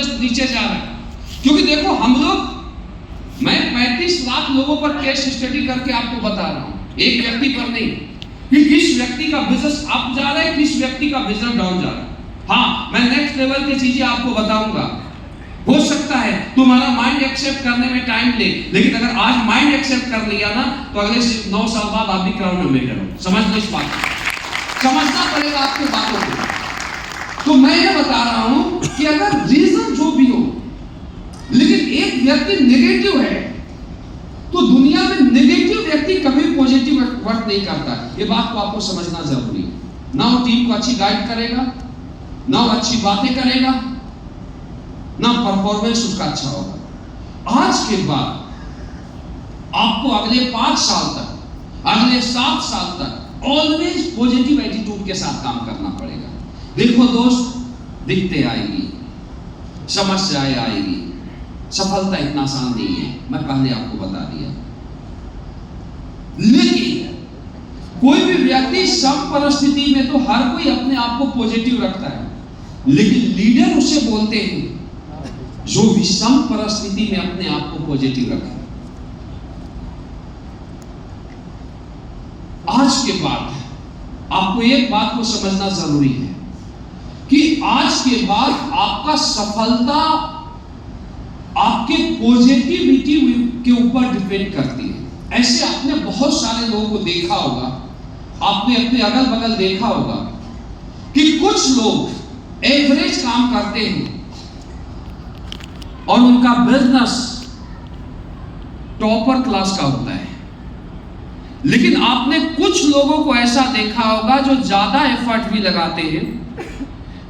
जबरदस्त नीचे जा रहा है। क्योंकि देखो हम लोग, मैं 35 लाख लोगों पर केस स्टडी करके आपको बता रहा हूं, एक व्यक्ति पर नहीं, कि किस व्यक्ति का बिजनेस अप जा रहा है, किस व्यक्ति का बिजनेस डाउन जा रहा है। हाँ, मैं नेक्स्ट लेवल की चीजें आपको बताऊंगा। हो सकता है तुम्हारा माइंड एक्सेप्ट करने में टाइम ले, लेकिन अगर आज माइंड एक्सेप्ट कर लिया ना तो अगले 9 साल बाद आप भी क्राउड में बैठे हो। समझ लो इस बात को, समझना पड़ेगा आपकी बातों को। तो मैं ये बता रहा हूं कि अगर रीजन जो भी हो, लेकिन एक व्यक्ति नेगेटिव है तो दुनिया में नेगेटिव व्यक्ति कभी पॉजिटिव वर्क नहीं करता। ये बात को आपको समझना जरूरी है। ना वो टीम को अच्छी गाइड करेगा, ना वो अच्छी बातें करेगा, ना परफॉर्मेंस उसका अच्छा होगा। आज के बाद आपको अगले 5 साल तक, अगले 7 साल तक ऑलवेज पॉजिटिव एटीट्यूड के साथ काम करना पड़ेगा। देखो दोस्त, दिक्कतें आएगी, समस्याएं आएगी, सफलता इतना आसान नहीं है, मैं पहले आपको बता दिया। लेकिन कोई भी व्यक्ति सब परिस्थिति में तो हर कोई अपने आप को पॉजिटिव रखता है, लेकिन लीडर उसे बोलते हैं जो विषम परिस्थिति में अपने आप को पॉजिटिव रखा। आज के बाद आपको एक बात को समझना जरूरी है कि आज के बाद आपका सफलता आपके पॉजिटिविटी के ऊपर डिपेंड करती है। ऐसे आपने बहुत सारे लोगों को देखा होगा, आपने अपने अगल बगल देखा होगा कि कुछ लोग एवरेज काम करते हैं और उनका बिजनेस टॉपर क्लास का होता है। लेकिन आपने कुछ लोगों को ऐसा देखा होगा जो ज्यादा एफर्ट भी लगाते हैं,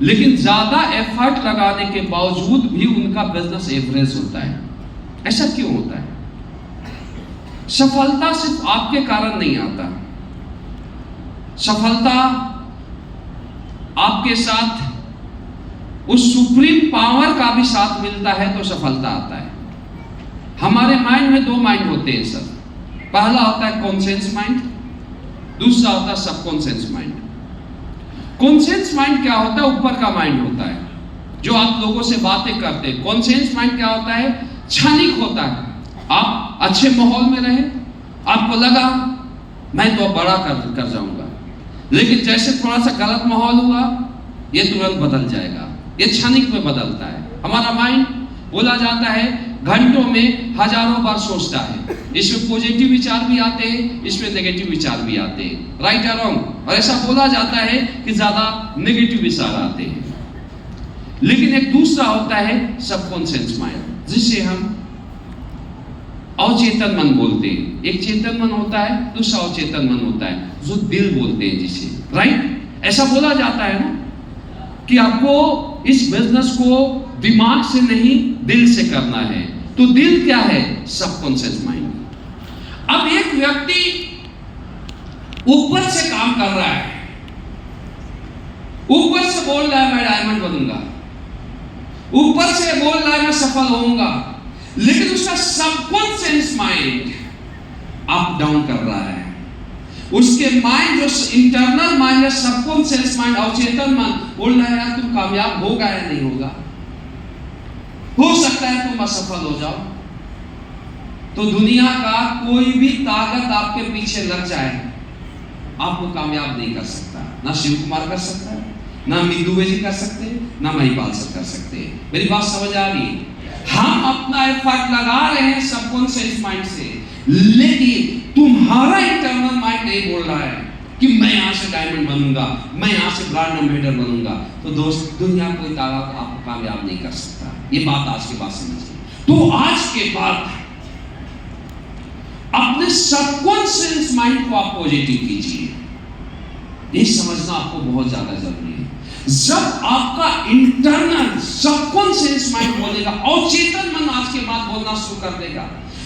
लेकिन ज्यादा एफर्ट लगाने के बावजूद भी उनका बिजनेस एवरेज होता है। ऐसा क्यों होता है? सफलता सिर्फ आपके कारण नहीं आता, सफलता आपके साथ उस सुप्रीम पावर का भी साथ मिलता है तो सफलता आता है। हमारे माइंड में 2 माइंड होते हैं सर। पहला होता है कॉन्शियस माइंड, दूसरा होता है सबकॉन्शियस माइंड। कॉन्शियस माइंड क्या होता है? ऊपर का माइंड होता है जो आप लोगों से बातें करते हैं। कॉन्शियस माइंड क्या होता है? क्षणिक होता है। आप अच्छे माहौल में रहे, आपको लगा मैं तो बड़ा कर जाऊंगा, लेकिन जैसे थोड़ा सा गलत माहौल हुआ ये तुरंत बदल जाएगा, ये क्षणिक में बदलता है। हमारा माइंड बोला जाता है घंटों में हजारों बार सोचता है। इसमें पॉजिटिव विचार भी आते हैं, इसमें नेगेटिव विचार भी आते हैं, राइट या रॉन्ग। और ऐसा बोला जाता है कि ज्यादा नेगेटिव विचार आते हैं। लेकिन एक दूसरा होता है सबकॉन्शियस माइंड, जिसे हम अवचेतन मन बोलते हैं। एक चेतन मन होता है, दूसरा अवचेतन मन होता है, जो दिल बोलते हैं जिसे, राइट। ऐसा बोला जाता है ना कि आपको इस बिजनेस को दिमाग से नहीं दिल से करना है। तो दिल क्या है? Subconscious mind. अब एक व्यक्ति ऊपर से काम कर रहा है, ऊपर से बोल रहा है मैं डायमंड बनूंगा, ऊपर से बोल रहा है मैं सफल होऊंगा, लेकिन उसका सबकॉन्शियस माइंड अप डाउन कर रहा है। उसके माइंड, जो इंटरनल माइंड है, सबकॉन्शियस माइंड, अवचेतन मन बोल रहा है यार तुम कामयाब होगा या नहीं होगा, हो सकता है तुम असफल हो जाओ। तो दुनिया का कोई भी ताकत आपके पीछे लग जाए, आपको कामयाब नहीं कर सकता। ना शिव कुमार कर सकता है, ना मिंदू जी कर सकते हैं, ना महिपाल सर कर सकते हैं। मेरी बात समझ आ रही है? हम अपना एफर्ट लगा रहे हैं सबकॉन्शियस माइंड से, लेकिन तुम्हारा इंटरनल माइंड नहीं बोल रहा है कि मैं यहां से डायमंड बनूंगा, मैं यहां से ब्रांड एम्बेसडर बनूंगा। तो दोस्त, दुनिया कोई ताकत आपको कामयाब नहीं कर सकता। ये बात आज के बाद समझिए। तो आज के बाद अपने सबकॉन्शियस माइंड को आप पॉजिटिव कीजिए। ये समझना आपको बहुत ज्यादा जरूरी है। जब आपका इंटरनल सबकॉन्शियस माइंड बोलेगा, अवचेतन मन आज के बाद बोलना शुरू कर देगा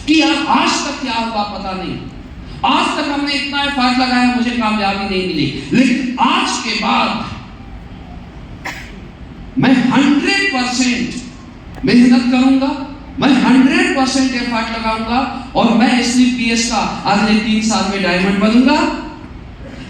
कि यार आज तक क्या हुआ पता नहीं, आज तक हमने इतना एफर्ट लगाया, मुझे कामयाबी नहीं मिली, लेकिन आज के बाद मैं 100% मेहनत करूंगा, मैं 100% एफर्ट लगाऊंगा और मैं SVPS का अगले 3 साल में डायमंड बनूंगा।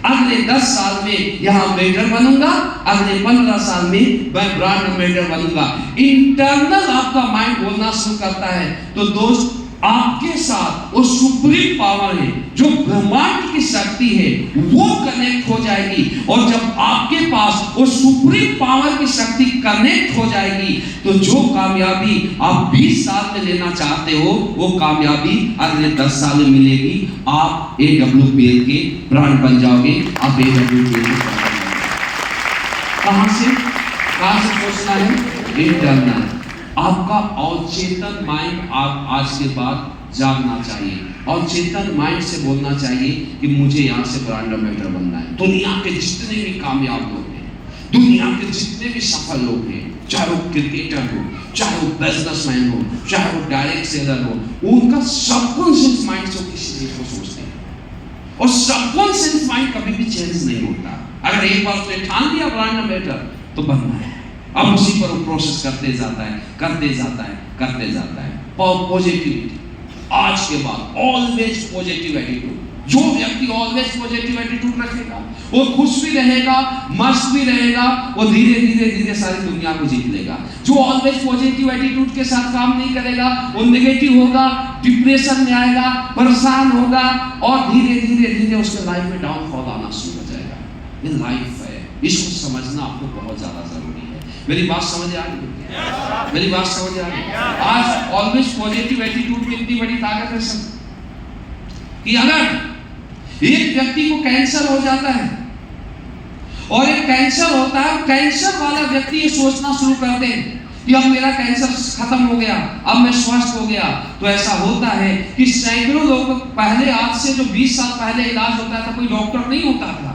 अगले 10 साल में यहाँ मेजर बनूंगा, अगले 15 साल में मैं ब्रांड मेजर बनूंगा। इंटरनल आपका माइंड बोलना शुरू करता है। तो दोस्त, आपके साथ वो सुप्रीम पावर है, जो ब्रह्मांड की शक्ति है, वो कनेक्ट हो जाएगी। और जब आपके पास वो सुप्रीम पावर की शक्ति कनेक्ट हो जाएगी, तो जो कामयाबी आप 20 साल में लेना चाहते हो, वो कामयाबी अगले 10 साल में मिलेगी। आप AWPL के ब्रांड बन जाओगे। आप AWPL के कहां से सोचना है? इंटरनल। आपका अवचेतन माइंड आप आज के बाद जागना चाहिए। अवचेतन माइंड से बोलना चाहिए कि मुझे यहाँ से ब्रांड एम्बेसडर बनना है। दुनिया के जितने भी कामयाब लोग हैं, दुनिया के जितने भी सफल लोग हैं, चाहे वो क्रिकेटर हो, चाहे वो बिजनेसमैन हो, चाहे वो डायरेक्ट सेलर हो, उनका सबकॉन्शियस माइंड से किसी चीज को सोचते हैं। और सबकॉन्शियस माइंड कभी भी चेंज नहीं होता। अगर एक बार उसने ठान लिया ब्रांड एम्बेसडर, तो बनना है। अब उसी पर वो प्रोसेस करते जाता है। पॉजिटिविटी आज के बाद ऑलवेज पॉजिटिव एटीट्यूड। जो व्यक्ति ऑलवेज पॉजिटिव एटीट्यूड रखेगा, वो खुश भी रहेगा, मस्त भी रहेगा, वो धीरे सारी दुनिया को जीत लेगा। जो ऑलवेज पॉजिटिव एटीट्यूड के साथ काम नहीं करेगा, वो नेगेटिव होगा, डिप्रेशन में आएगा, परेशान होगा, और धीरे उसके लाइफ में डाउनफॉल आना शुरू हो जाएगा। ये लाइफ है, इसको समझना आपको बहुत ज्यादा जरूरी है। मेरी बात समझ आ रही है? मेरी बात समझ आ रही है? आज ऑलवेज पॉजिटिव एटीट्यूड में इतनी बड़ी ताकत है कि अगर एक व्यक्ति को कैंसर हो जाता है और एक कैंसर होता है, कैंसर वाला व्यक्ति ये सोचना शुरू कर दे कि अब मेरा कैंसर खत्म हो गया, अब मैं स्वस्थ हो गया, तो ऐसा होता है कि सैकड़ों लोग पहले, आज से जो 20 साल पहले इलाज होता था, कोई डॉक्टर नहीं होता था,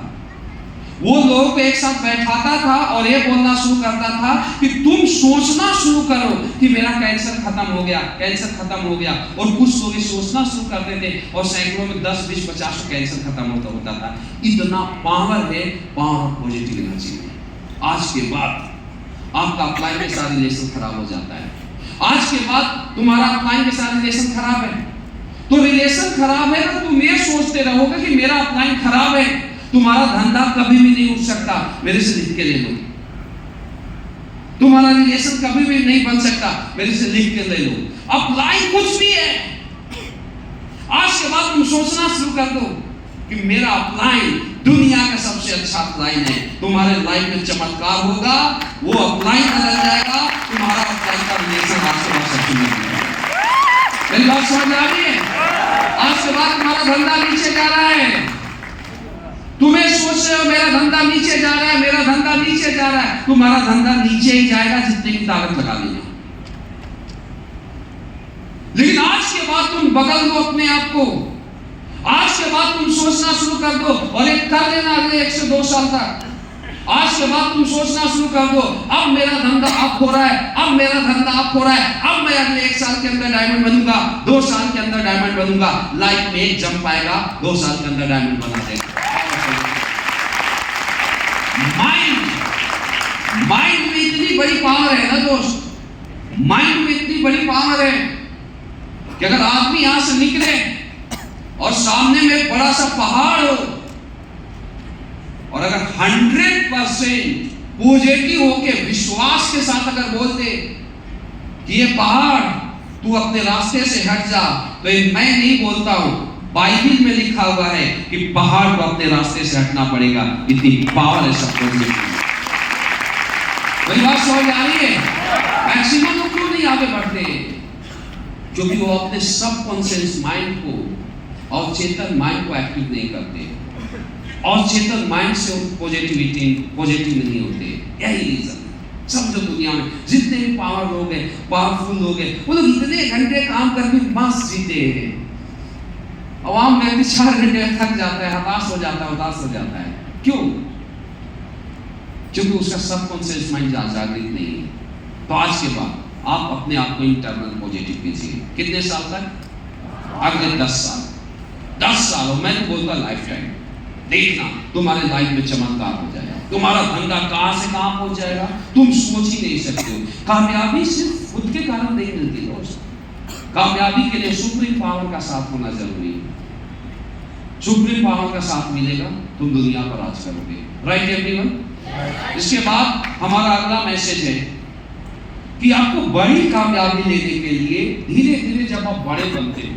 वो लोगों को एक साथ बैठाता था और ये बोलना शुरू करता था कि तुम सोचना शुरू करो कि मेरा कैंसर खत्म हो गया, कैंसर खत्म हो गया। और कुछ लोग सोचना शुरू करते थे और सैकड़ों में 10, 20, 50 कैंसर खत्म होता था। इतना पावर है, पावर ऑफ पॉजिटिव एनर्जी में। आज के बाद आपका अपलाइन के साथ रिलेशन खराब हो जाता है। आज के बाद तुम्हारा अपलाइन के साथ रिलेशन खराब है, तो रिलेशन खराब है ना, तुम ये सोचते रहोगे कि मेरा अपलाइन खराब है, तुम्हारा धंधा कभी भी नहीं उठ सकता। मेरे से लिख के ले लो। तुम्हारा रिलेशन कभी भी नहीं बन सकता, मेरे से लिख के ले लो। अपलाइन कुछ भी है, आज के बाद तुम सोचना शुरू कर दो कि मेरा अपलाइन दुनिया का सबसे अच्छा अपलाइन है। तुम्हारे लाइफ में चमत्कार होगा, वो अपलाइन बदल जाएगा, तुम्हारा अपलाइन का रिलेशन आपके पास अच्छी नहीं है। मेरी बात समझ आ रही है? आज के बाद तुम्हारा धंधा नीचे जा रहा है, तुम्हें सोच रहे हो मेरा धंधा नीचे जा रहा है, मेरा धंधा नीचे जा रहा है, तुम्हारा धंधा नीचे ही जाएगा जितनी की ताकत लगा लेना। लेकिन आज के बाद तुम बदल दो अपने आप को। आज के बाद तुम सोचना शुरू कर दो और एक कर लेना अगले 1 से 2 साल तक। आज के बाद तुम सोचना शुरू कर दो, अब मेरा धंधा अप हो रहा है, अब मेरा धंधा अप हो रहा है, अब मैं अगले 1 साल के अंदर डायमंड बनूंगा, 2 साल के अंदर डायमंड बनूंगा। लाइफ में एक जंप आएगा, 2 साल के अंदर डायमंड बना देगा। माइंड में इतनी बड़ी पावर है ना दोस्त, माइंड में इतनी बड़ी पावर है कि अगर आदमी यहां से निकले और सामने में एक बड़ा सा पहाड़ हो, और अगर 100% पॉजिटिव होके विश्वास के साथ अगर बोल दे कि ये पहाड़ तू अपने रास्ते से हट जा, तो ये मैं नहीं बोलता हूं, बाइबल में लिखा हुआ है कि पहाड़ को अपने रास्ते से हटना पड़ेगा। इतनी पावर है सब कुछ। वही बात समझ आ रही है? मैक्सिमम लोग क्यों नहीं आगे बढ़ते? क्योंकि वो अपने सबकॉन्शियस माइंड को और चेतन माइंड को एक्टिव नहीं करते, और चेतन माइंड से पॉजिटिव नहीं होते। यही रीजन। सब जो दुनिया में जितने भी पावर लोग हैं, पावरफुल लोग हैं, वो लोग इतने घंटे काम करके मस्त जीते हैं। आवाम व्यक्ति 4 घंटे थक जाता है, हताश हो जाता है, उदास हो जाता है। क्यों? क्योंकि उसका सबकॉन्शियस माइंड जागृत नहीं है। तो आज के बाद आप अपने आप को इंटरनल पॉजिटिव कीजिए। कितने साल तक? अगले 10 साल। 10 साल हो, मैं तो बोलता लाइफ टाइम। देखना तुम्हारे लाइफ में चमत्कार हो जाएगा, तुम्हारा धंधा कहां से कहां पहुंच जाएगा, तुम सोच ही नहीं सकते हो। कामयाबी सिर्फ खुद के कारण नहीं मिलती दोस्त, कामयाबी के लिए सुप्रीम पावर का साथ होना जरूरी है। सुप्रीम पावर का साथ मिलेगा, तुम दुनिया पर राज करोगे। Right everyone? इसके बाद हमारा अगला मैसेज है कि आपको बड़ी कामयाबी लेने के लिए धीरे धीरे जब आप बड़े बनते हो